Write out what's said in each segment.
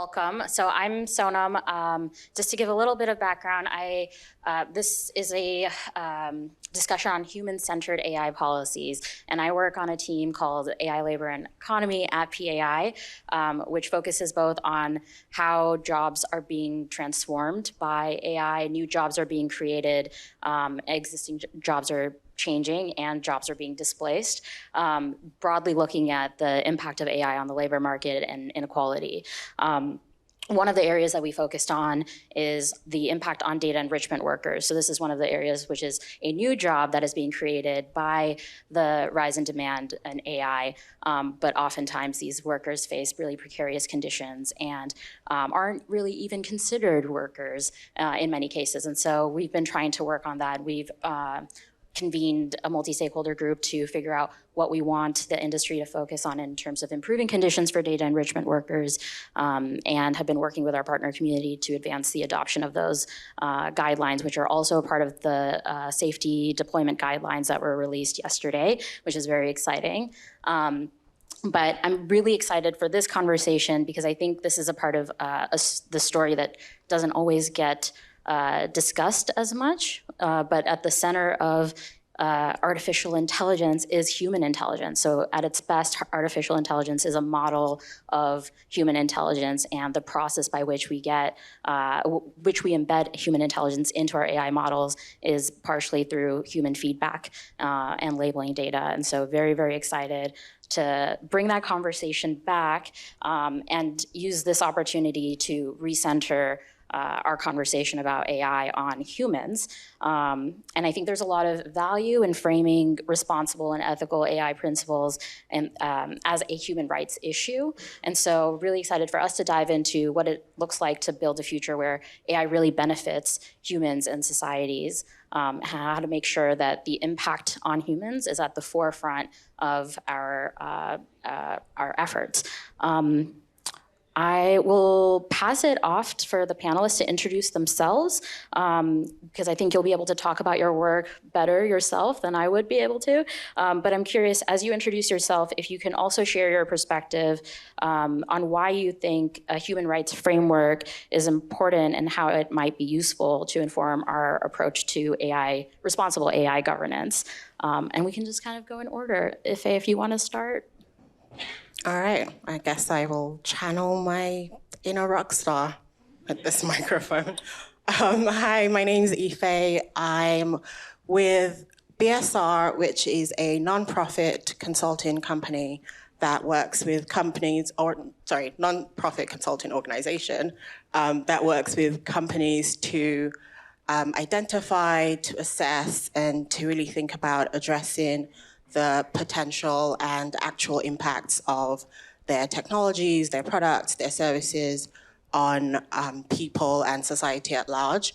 welcome. So I'm Sonam. Just to give a little bit of background, this is a discussion on human-centered AI policies, and I work on a team called AI, Labor, and Economy at PAI, which focuses both on how jobs are being transformed by AI, new jobs are being created, existing jobs are changing, and jobs are being displaced, broadly looking at the impact of AI on the labor market and inequality. One of the areas that we focused on is the impact on data enrichment workers. So this is one of the areas which is a new job that is being created by the rise in demand in AI, but oftentimes these workers face really precarious conditions and aren't really even considered workers in many cases. And so we've been trying to work on that. We've convened a multi-stakeholder group to figure out what we want the industry to focus on in terms of improving conditions for data enrichment workers, and have been working with our partner community to advance the adoption of those guidelines, which are also a part of the safety deployment guidelines that were released yesterday, which is very exciting. But I'm really excited for this conversation because I think this is a part of the story that doesn't always get discussed as much, but at the center of artificial intelligence is human intelligence. So at its best, artificial intelligence is a model of human intelligence, and the process by which we embed human intelligence into our AI models is partially through human feedback and labeling data. And so very, very excited to bring that conversation back and use this opportunity to recenter our conversation about AI on humans. And I think there's a lot of value in framing responsible and ethical AI principles and, as a human rights issue. And so really excited for us to dive into what it looks like to build a future where AI really benefits humans and societies, how to make sure that the impact on humans is at the forefront of our efforts. I will pass it off for the panelists to introduce themselves, because I think you'll be able to talk about your work better yourself than I would be able to. But I'm curious, as you introduce yourself, if you can also share your perspective on why you think a human rights framework is important and how it might be useful to inform our approach to AI, responsible AI governance. And we can just kind of go in order. Ife, if you want to start. All right, I guess I will channel my inner rock star with this microphone. Hi, my name is Ife. I'm with BSR, which is a nonprofit consulting company that works with companies, nonprofit consulting organization that works with companies to identify, to assess, and to really think about addressing the potential and actual impacts of their technologies, their products, their services on people and society at large.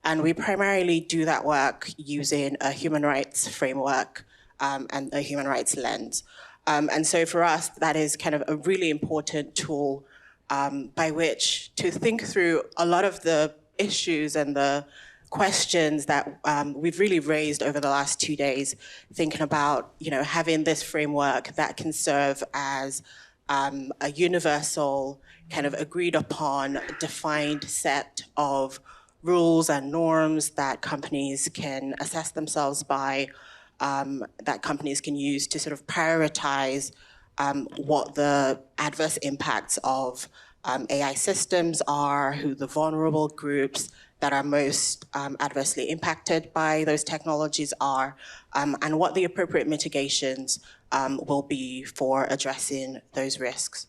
And we primarily do that work using a human rights framework and a human rights lens. And so for us, that is kind of a really important tool by which to think through a lot of the issues and the questions that we've really raised over the last 2 days, thinking about, having this framework that can serve as a universal, kind of agreed upon, defined set of rules and norms that companies can assess themselves by, that companies can use to sort of prioritize what the adverse impacts of AI systems are, who the vulnerable groups that are most adversely impacted by those technologies are, and what the appropriate mitigations will be for addressing those risks.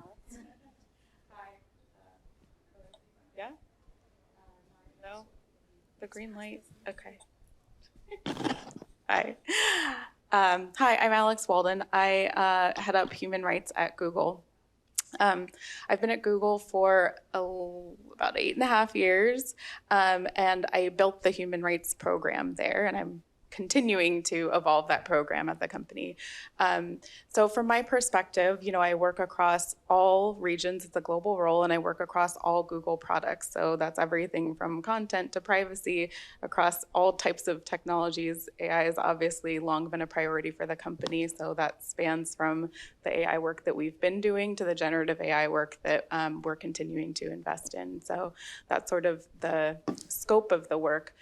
Alex? Hi. Yeah? No? The green light? Okay. Hi. Hi, I'm Alex Walden. I head up human rights at Google. I've been at Google for about 8.5 years, and I built the human rights program there, and I'm continuing to evolve that program at the company. So from my perspective, I work across all regions. It's a global role, and I work across all Google products. So that's everything from content to privacy, across all types of technologies. AI has obviously long been a priority for the company. So that spans from the AI work that we've been doing to the generative AI work that we're continuing to invest in. So that's sort of the scope of the work.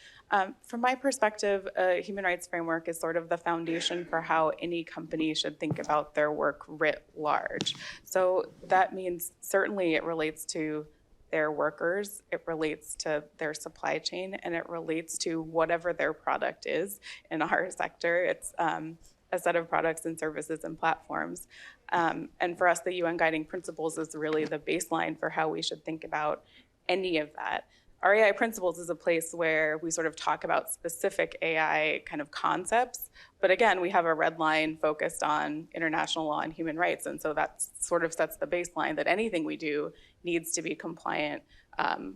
From my perspective, a human rights framework is sort of the foundation for how any company should think about their work writ large. So that means certainly it relates to their workers, it relates to their supply chain, and it relates to whatever their product is. In our sector, it's a set of products and services and platforms. And for us, the UN Guiding Principles is really the baseline for how we should think about any of that. Our AI Principles is a place where we sort of talk about specific AI kind of concepts. But again, we have a red line focused on international law and human rights. And so that sort of sets the baseline that anything we do needs to be compliant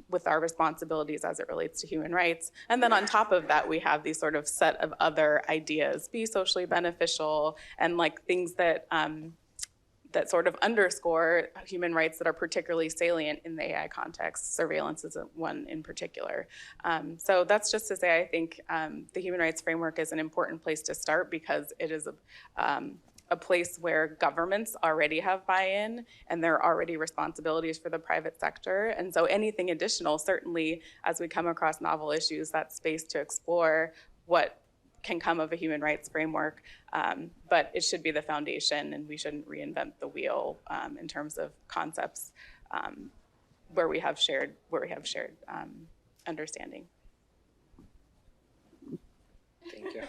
with our responsibilities as it relates to human rights. And then on top of that, we have these sort of set of other ideas, be socially beneficial, and like things that that sort of underscore human rights that are particularly salient in the AI context. Surveillance is one in particular. So that's just to say, I think the human rights framework is an important place to start because it is a place where governments already have buy-in and there are already responsibilities for the private sector. And so anything additional, certainly as we come across novel issues, that space to explore what can come of a human rights framework, but it should be the foundation, and we shouldn't reinvent the wheel in terms of concepts where we have shared understanding. Thank you.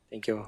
Thank you.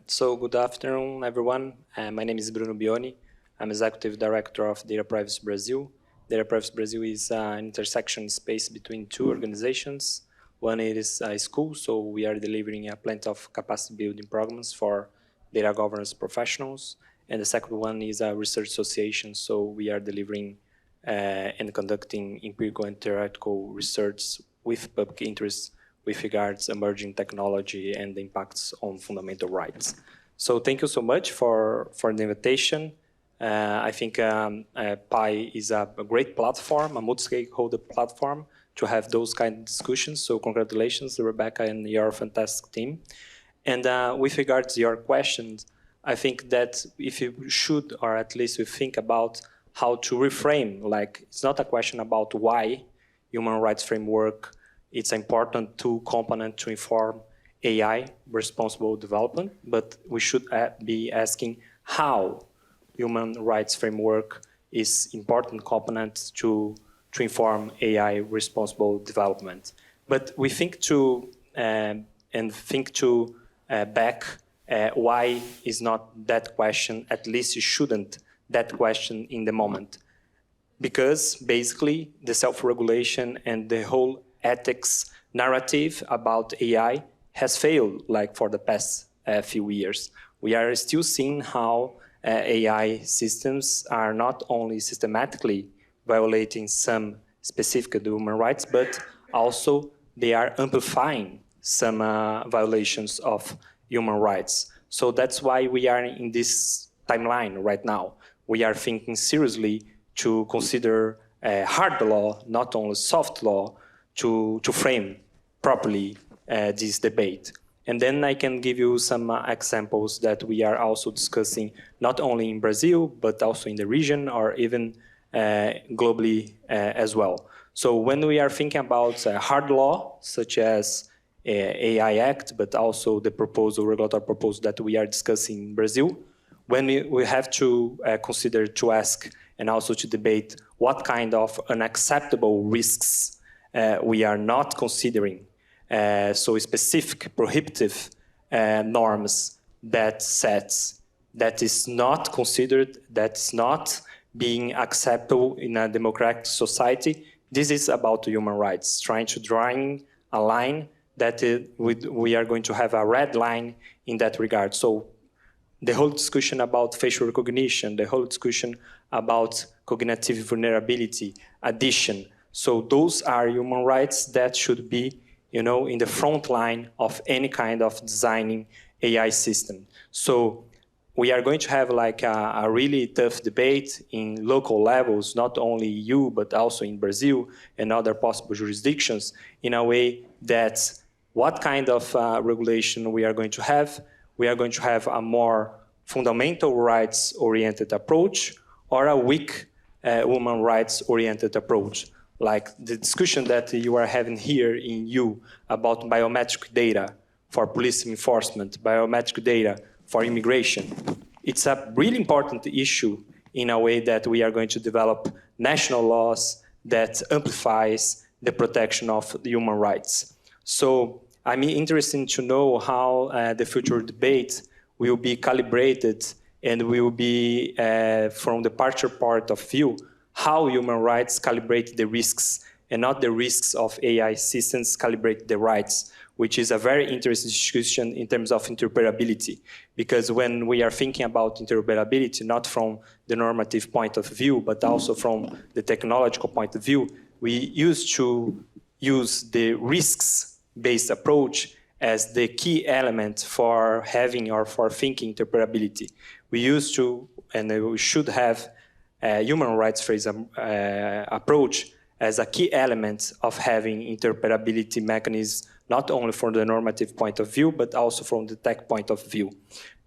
So good afternoon, everyone. My name is Bruno Bioni. I'm Executive Director of Data Privacy Brazil. Data Privacy Brazil is an intersection space between two organizations. One is a school, so we are delivering plenty of capacity building programs for data governance professionals. And the second one is a research association, so we are delivering and conducting empirical and theoretical research with public interest with regards to emerging technology and the impacts on fundamental rights. So thank you so much for the invitation. I think PAI is a great platform, a multi-stakeholder platform, to have those kind of discussions. So congratulations, Rebecca, and your fantastic team. And with regards to your questions, I think that if you should, or at least we think about how to reframe, like it's not a question about why human rights framework, it's an important tool component to inform AI responsible development, but we should be asking how human rights framework is important component to inform AI responsible development. But we think to back why is not that question, at least you shouldn't that question in the moment. Because basically the self-regulation and the whole ethics narrative about AI has failed like for the past few years. We are still seeing how AI systems are not only systematically violating some specific human rights, but also they are amplifying some violations of human rights. So that's why we are in this timeline right now. We are thinking seriously to consider hard law, not only soft law, to frame properly this debate. And then I can give you some examples that we are also discussing, not only in Brazil, but also in the region or even globally as well. So when we are thinking about hard law, such as AI Act, but also the regulatory proposal that we are discussing in Brazil, when we have to consider to ask and also to debate what kind of unacceptable risks we are not considering. So specific prohibitive norms that sets that is not considered, that's not being acceptable in a democratic society. This is about human rights, trying to drawing a line that we are going to have a red line in that regard. So the whole discussion about facial recognition, the whole discussion about cognitive vulnerability, addition. So those are human rights that should be in the front line of any kind of designing AI system. So we are going to have like a really tough debate in local levels, not only EU, but also in Brazil and other possible jurisdictions, in a way that what kind of regulation we are going to have. We are going to have a more fundamental rights-oriented approach or a weak human rights-oriented approach. Like the discussion that you are having here in EU about biometric data for police enforcement, biometric data for immigration. It's a really important issue in a way that we are going to develop national laws that amplifies the protection of human rights. So I'm interested to know how the future debate will be calibrated and will be, from the departure part of view, how human rights calibrate the risks and not the risks of AI systems calibrate the rights, which is a very interesting discussion in terms of interoperability. Because when we are thinking about interoperability, not from the normative point of view, but also from the technological point of view, we used to use the risks-based approach as the key element for having or for thinking interoperability. We used to, and we should have, human rights phrase approach as a key element of having interoperability mechanisms, not only from the normative point of view, but also from the tech point of view.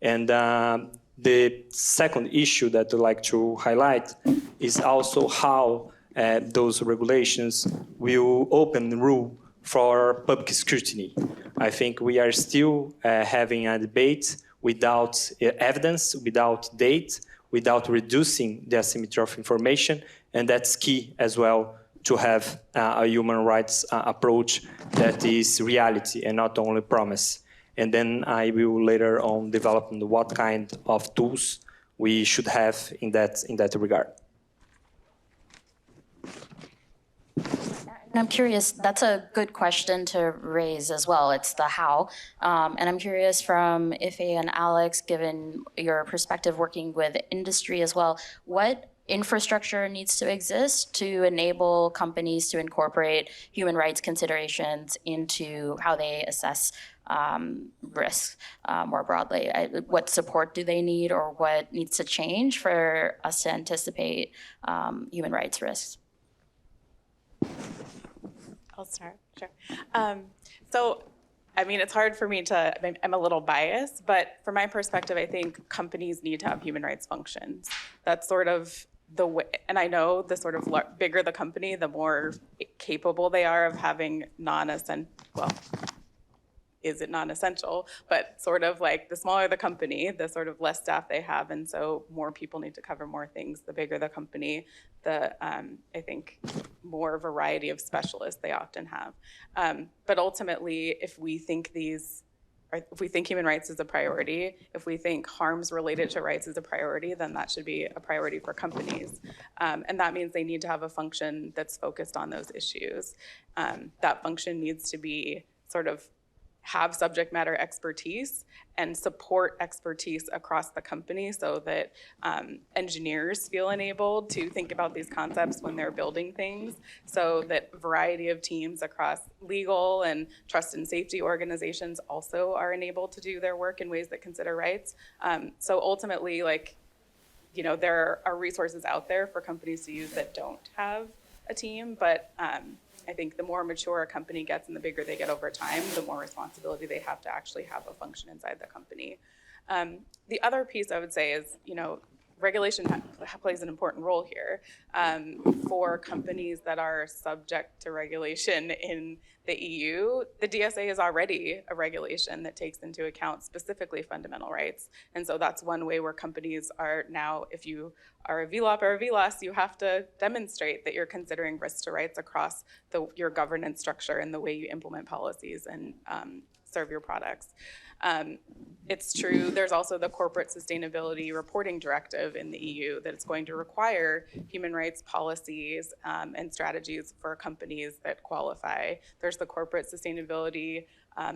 And the second issue that I'd like to highlight is also how those regulations will open the room for public scrutiny. I think we are still having a debate without evidence, without data, without reducing the asymmetry of information, and that's key as well to have a human rights approach that is reality and not only promise. And then I will later on develop what kind of tools we should have in that regard. I'm curious, that's a good question to raise as well. It's the how. And I'm curious from Ife and Alex, given your perspective working with industry as well, what infrastructure needs to exist to enable companies to incorporate human rights considerations into how they assess risks more broadly? What support do they need, or what needs to change for us to anticipate human rights risks? I'll start, sure. So, I mean, it's hard for me to, I'm a little biased, but from my perspective, I think companies need to have human rights functions. That's sort of the way, and I know the sort of bigger the company, the more capable they are of having non-essential, well, is it non-essential, but sort of like the smaller the company, the sort of less staff they have, and so more people need to cover more things. The bigger the company, the I think more variety of specialists they often have. But ultimately, if we think human rights is a priority, if we think harms related to rights is a priority, then that should be a priority for companies. And that means they need to have a function that's focused on those issues. That function needs to be sort of have subject matter expertise and support expertise across the company so that engineers feel enabled to think about these concepts when they're building things, so that a variety of teams across legal and trust and safety organizations also are enabled to do their work in ways that consider rights. So ultimately, there are resources out there for companies to use that don't have a team, but I think the more mature a company gets and the bigger they get over time, the more responsibility they have to actually have a function inside the company. The other piece I would say is, regulation plays an important role here. For companies that are subject to regulation in the EU, the DSA is already a regulation that takes into account specifically fundamental rights. And so that's one way where companies are now, if you are a VLOP or a VLOS, you have to demonstrate that you're considering risks to rights across your governance structure and the way you implement policies and serve your products. It's true, there's also the Corporate Sustainability Reporting Directive in the EU that is going to require human rights policies and strategies for companies that qualify. There's the Corporate Sustainability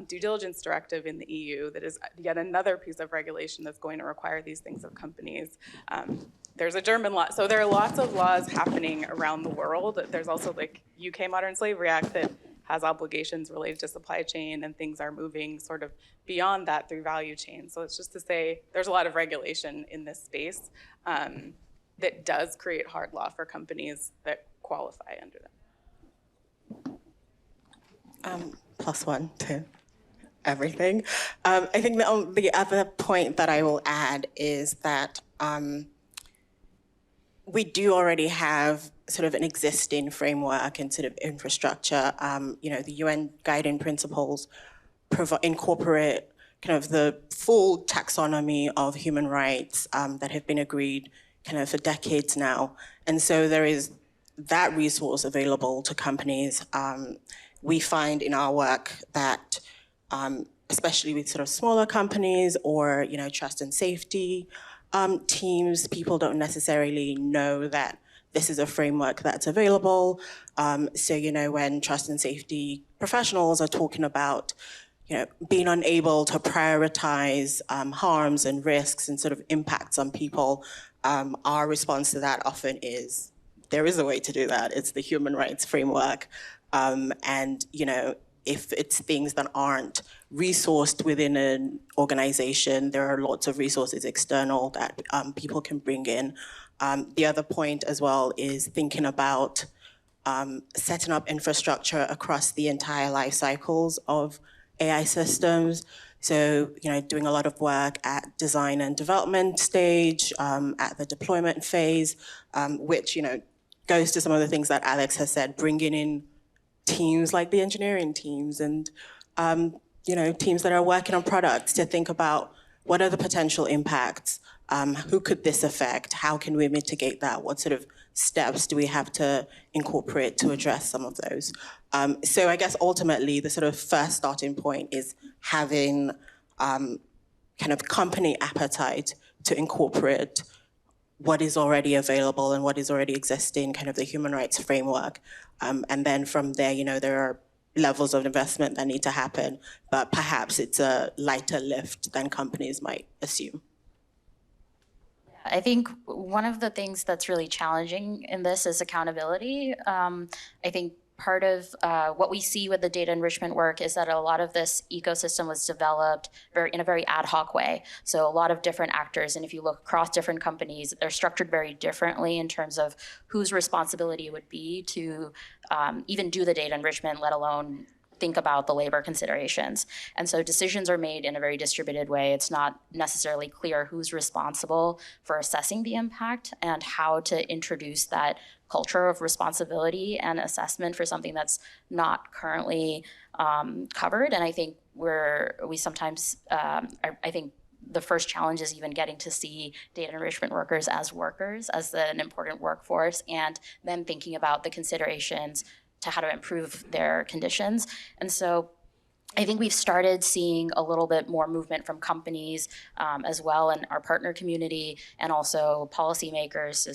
Due Diligence Directive in the EU that is yet another piece of regulation that's going to require these things of companies. There's a German law. So there are lots of laws happening around the world. There's also like UK Modern Slavery Act that has obligations related to supply chain, and things are moving sort of beyond that through value chain. So it's just to say there's a lot of regulation in this space that does create hard law for companies that qualify under them. +1 to everything. I think the other point that I will add is that we do already have sort of an existing framework and sort of infrastructure. The UN guiding principles incorporate kind of the full taxonomy of human rights that have been agreed kind of for decades now. And so there is that resource available to companies. We find in our work that, especially with sort of smaller companies or, trust and safety teams, people don't necessarily know that this is a framework that's available. So, when trust and safety professionals are talking about, being unable to prioritize harms and risks and sort of impacts on people, our response to that often is, there is a way to do that. It's the human rights framework. And, if it's things that aren't resourced within an organization, there are lots of resources external that people can bring in. The other point as well is thinking about setting up infrastructure across the entire life cycles of AI systems. So, doing a lot of work at design and development stage, at the deployment phase, which, goes to some of the things that Alex has said, bringing in teams like the engineering teams and, teams that are working on products to think about what are the potential impacts, who could this affect, how can we mitigate that, what sort of steps do we have to incorporate to address some of those. So I guess ultimately the sort of first starting point is having kind of company appetite to incorporate what is already available and what is already existing, kind of the human rights framework. And then from there, there are levels of investment that need to happen, but perhaps it's a lighter lift than companies might assume. I think one of the things that's really challenging in this is accountability. I think part of what we see with the data enrichment work is that a lot of this ecosystem was developed in a very ad hoc way. So a lot of different actors, and if you look across different companies, they're structured very differently in terms of whose responsibility it would be to even do the data enrichment, let alone think about the labor considerations. And so decisions are made in a very distributed way. It's not necessarily clear who's responsible for assessing the impact and how to introduce that culture of responsibility and assessment for something that's not currently covered. And I think we sometimes, I think the first challenge is even getting to see data enrichment workers, as an important workforce, and then thinking about the considerations to how to improve their conditions. And so I think we've started seeing a little bit more movement from companies as well in our partner community, and also policymakers.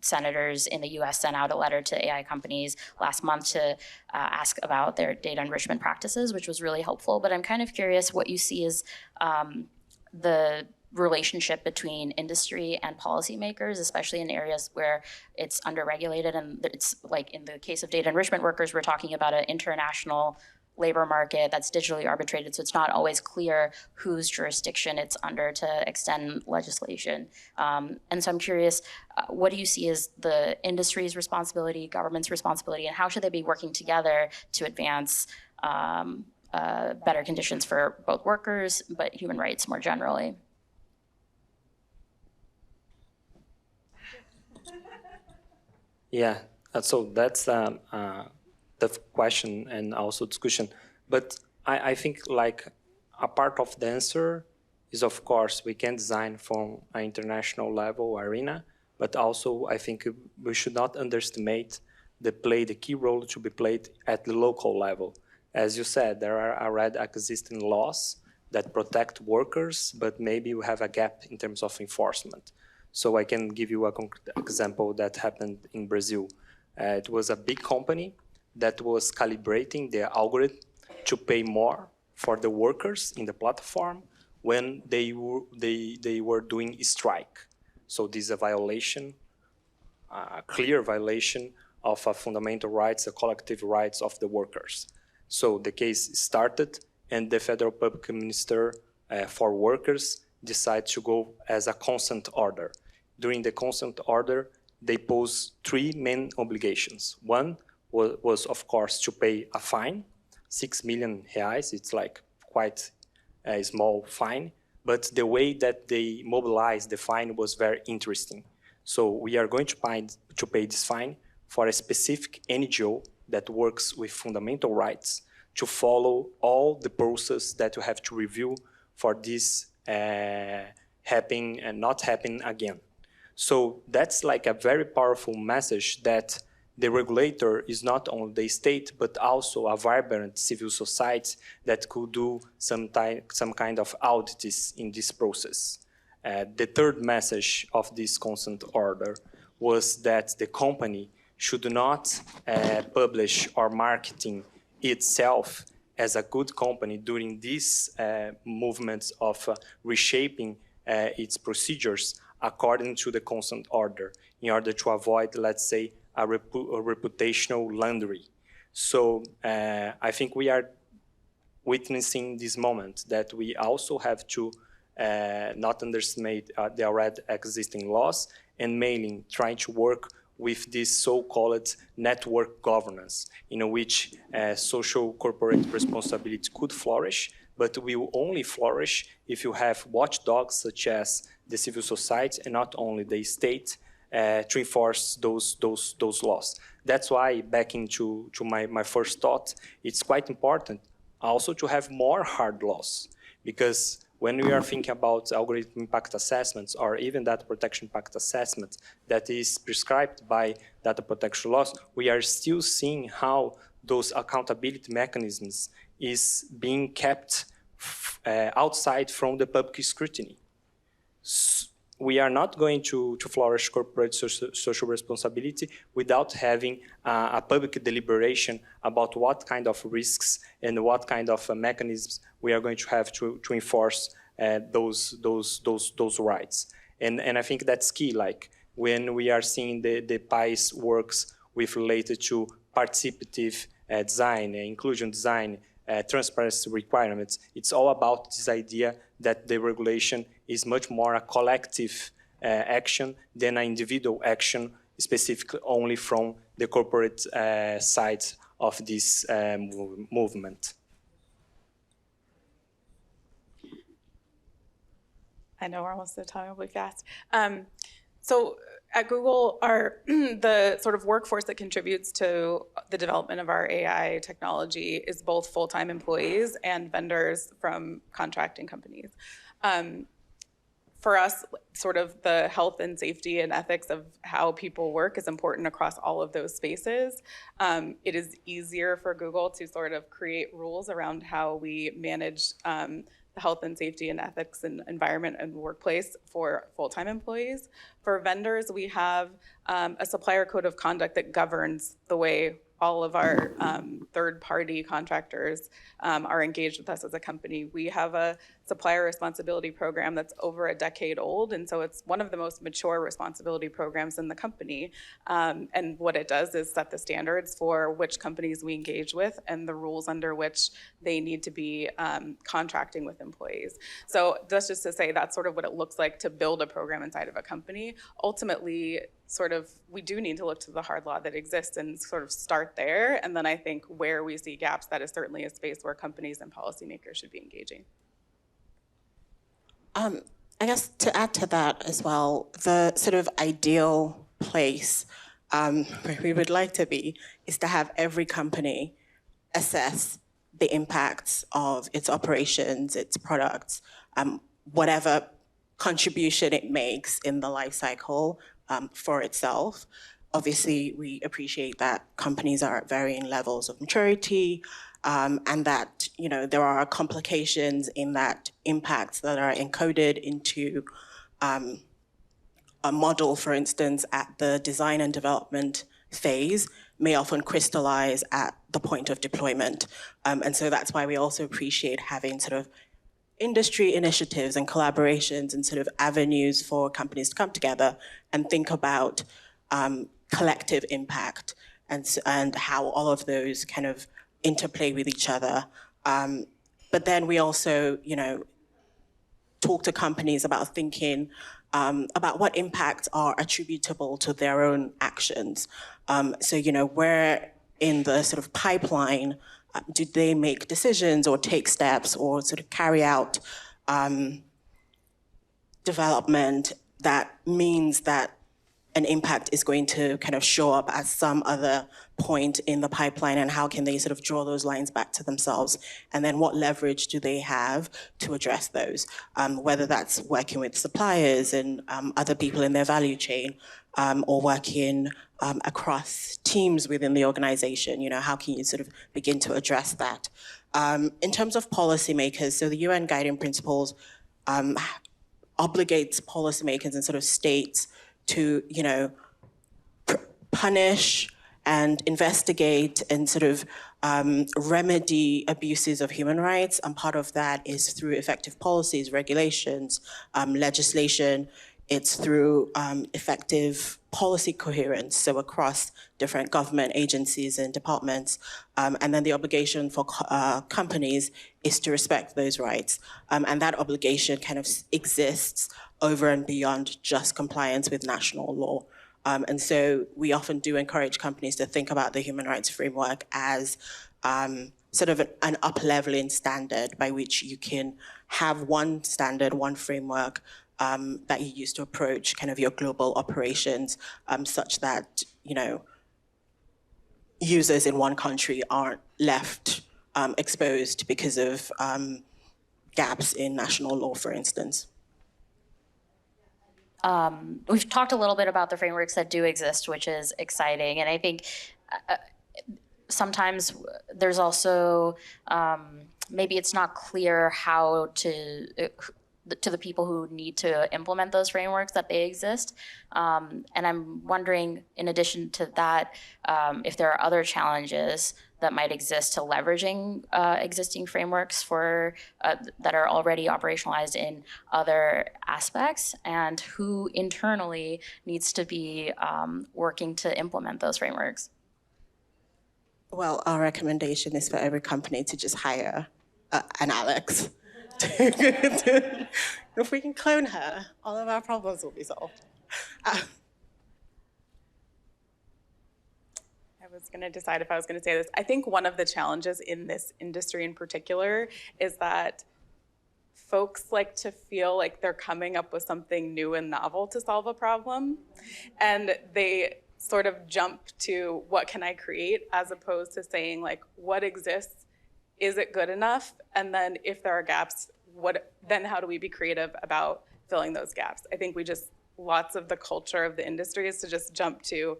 Senators in the US sent out a letter to AI companies last month to ask about their data enrichment practices, which was really helpful. But I'm kind of curious what you see as the relationship between industry and policymakers, especially in areas where it's underregulated. And it's like in the case of data enrichment workers, we're talking about an international labor market that's digitally arbitrated, so it's not always clear whose jurisdiction it's under to extend legislation. And so I'm curious, what do you see as the industry's responsibility, government's responsibility, and how should they be working together to advance better conditions for both workers, but human rights more generally? Yeah, so that's the question and also discussion. But I think like a part of the answer is, of course, we can design from an international level arena, but also I think we should not underestimate the key role to be played at the local level. As you said, there are already existing laws that protect workers, but maybe we have a gap in terms of enforcement. So I can give you a concrete example that happened in Brazil. It was a big company that was calibrating their algorithm to pay more for the workers in the platform when they were doing a strike. So this is a violation, a clear violation of fundamental rights, the collective rights of the workers. So the case started, and the Federal Public Minister for Workers decided to go as a consent order. During the consent order, they posed three main obligations. One was of course, to pay a fine, 6 million reais. It's like quite a small fine, but the way that they mobilized the fine was very interesting. So we are going to pay this fine for a specific NGO that works with fundamental rights to follow all the process that you have to review for this happening and not happening again. So that's like a very powerful message that the regulator is not only the state, but also a vibrant civil society that could do some kind of audits in this process. The third message of this consent order was that the company should not publish or marketing itself as a good company during these movements of reshaping its procedures according to the consent order in order to avoid, let's say, a reputational laundry. So I think we are witnessing this moment that we also have to not underestimate the already existing laws and mainly trying to work with this so-called network governance in which social corporate responsibility could flourish, but will only flourish if you have watchdogs such as the civil society and not only the state to enforce those laws. That's why, back into my first thought, it's quite important also to have more hard laws, because when we are thinking about algorithm impact assessments or even data protection impact assessments that is prescribed by data protection laws, we are still seeing how those accountability mechanisms is being kept outside from the public scrutiny. We are not going to flourish corporate social responsibility without having a public deliberation about what kind of risks and what kind of mechanisms we are going to have to enforce those rights. And I think that's key, like when we are seeing the PAI's works with related to participative design, inclusion design, transparency requirements, it's all about this idea that the regulation is much more a collective action than an individual action, specifically only from the corporate side of this movement. I know we're almost at the time, I'll be fast. So at Google, the sort of workforce that contributes to the development of our AI technology is both full-time employees and vendors from contracting companies. For us, sort of the health and safety and ethics of how people work is important across all of those spaces. It is easier for Google to sort of create rules around how we manage the health and safety and ethics and environment and workplace for full-time employees. For vendors, we have a supplier code of conduct that governs the way all of our third-party contractors are engaged with us as a company. We have a supplier responsibility program that's over a decade old, and so it's one of the most mature responsibility programs in the company. And what it does is set the standards for which companies we engage with and the rules under which they need to be contracting with employees. So that's just to say that's sort of what it looks like to build a program inside of a company. Ultimately, sort of, we do need to look to the hard law that exists and sort of start there. And then I think where we see gaps, that is certainly a space where companies and policymakers should be engaging. I guess to add to that as well, the sort of ideal place where we would like to be is to have every company assess the impacts of its operations, its products, whatever contribution it makes in the life cycle for itself. Obviously, we appreciate that companies are at varying levels of maturity, and that there are complications in that impacts that are encoded into a model, for instance, at the design and development phase may often crystallize at the point of deployment. And so that's why we also appreciate having sort of industry initiatives and collaborations and sort of avenues for companies to come together and think about collective impact and how all of those kind of interplay with each other. But then we also, talk to companies about thinking about what impacts are attributable to their own actions. So, where in the sort of pipeline do they make decisions or take steps or sort of carry out development that means that an impact is going to kind of show up at some other point in the pipeline, and how can they sort of draw those lines back to themselves? And then what leverage do they have to address those? Whether that's working with suppliers and other people in their value chain, or working across teams within the organization, how can you sort of begin to address that? In terms of policymakers, so the UN Guiding Principles obligates policymakers and sort of states to, punish and investigate and sort of remedy abuses of human rights. And part of that is through effective policies, regulations, legislation. It's through effective policy coherence, so across different government agencies and departments. And then the obligation for companies is to respect those rights. And that obligation kind of exists over and beyond just compliance with national law. And so we often do encourage companies to think about the human rights framework as sort of an up-leveling standard by which you can have one standard, one framework that you use to approach kind of your global operations, such that, users in one country aren't left exposed because of gaps in national law, for instance. We've talked a little bit about the frameworks that do exist, which is exciting. And I think sometimes there's also, maybe it's not clear how to the people who need to implement those frameworks that they exist. And I'm wondering, in addition to that, if there are other challenges that might exist to leveraging existing frameworks for that are already operationalized in other aspects, and who internally needs to be working to implement those frameworks. Well, our recommendation is for every company to just hire an Alex. If we can clone her, all of our problems will be solved. I was going to decide if I was going to say this. I think one of the challenges in this industry in particular is that folks like to feel like they're coming up with something new and novel to solve a problem. And they sort of jump to what can I create, as opposed to saying like, what exists? Is it good enough? And then if there are gaps, then how do we be creative about filling those gaps? I think lots of the culture of the industry is to just jump to,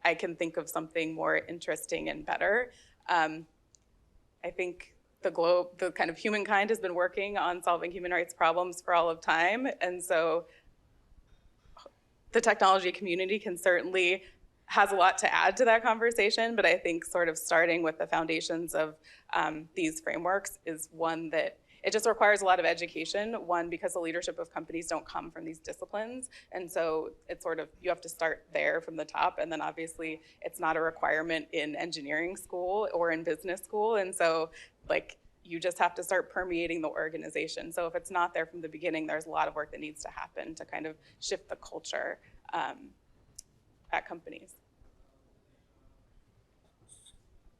I can think of something more interesting and better. I think the kind of humankind has been working on solving human rights problems for all of time. And so the technology community has a lot to add to that conversation, but I think sort of starting with the foundations of these frameworks is one that it just requires a lot of education. One, because the leadership of companies don't come from these disciplines. And so it's sort of, you have to start there from the top. And then obviously it's not a requirement in engineering school or in business school. And so like, you just have to start permeating the organization. So if it's not there from the beginning, there's a lot of work that needs to happen to kind of shift the culture at companies.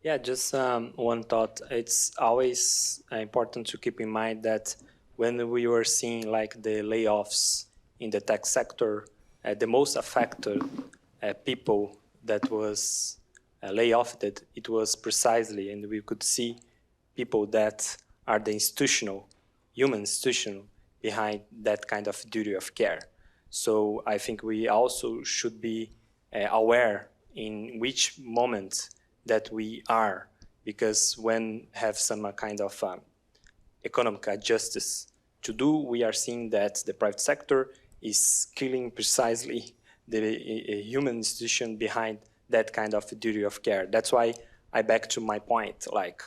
Yeah, just one thought. It's always important to keep in mind that when we were seeing like the layoffs in the tech sector, the most affected people that was layoffed, it was precisely, and we could see people that are the human institutional behind that kind of duty of care. So I think we also should be aware in which moment that we are, because when have some kind of economic justice to do, we are seeing that the private sector is killing precisely the human institution behind that kind of duty of care. That's why I back to my point, like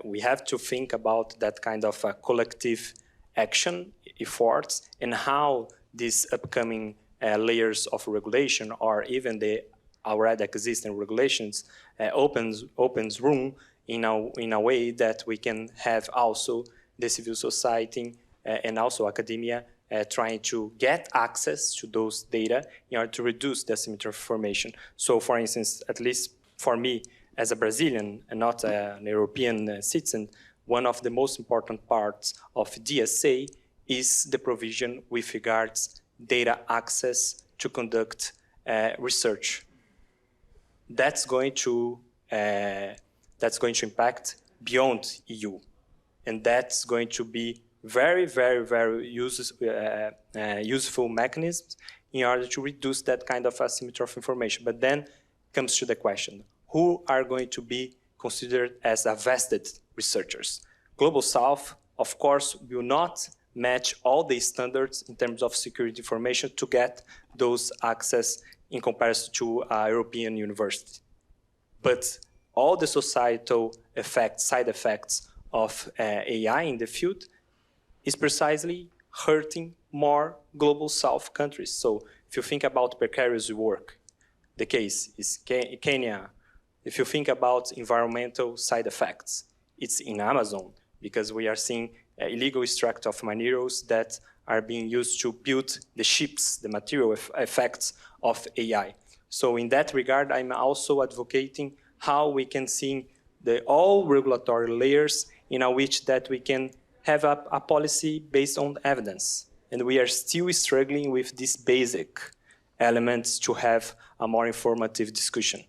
we have to think about that kind of collective action efforts and how these upcoming layers of regulation or even the already existing regulations opens room in a way that we can have also the civil society and also academia trying to get access to those data in order to reduce the asymmetry of information. So for instance, at least for me as a Brazilian and not an European citizen, one of the most important parts of DSA is the provision with regards data access to conduct research. That's going to impact beyond EU, and that's going to be very, very, very useful mechanisms in order to reduce that kind of asymmetry of information. But then comes to the question, who are going to be considered as vested researchers? Global South, of course, will not match all the standards in terms of security information to get those access in comparison to a European university. But all the societal effects, side effects of AI in the field is precisely hurting more Global South countries. So if you think about precarious work, the case is Kenya. If you think about environmental side effects, it's in Amazon, because we are seeing illegal extract of minerals that are being used to build the ships, the material effects of AI. So in that regard, I'm also advocating how we can see all regulatory layers in which that we can have a policy based on evidence. And we are still struggling with these basic elements to have a more informative discussion.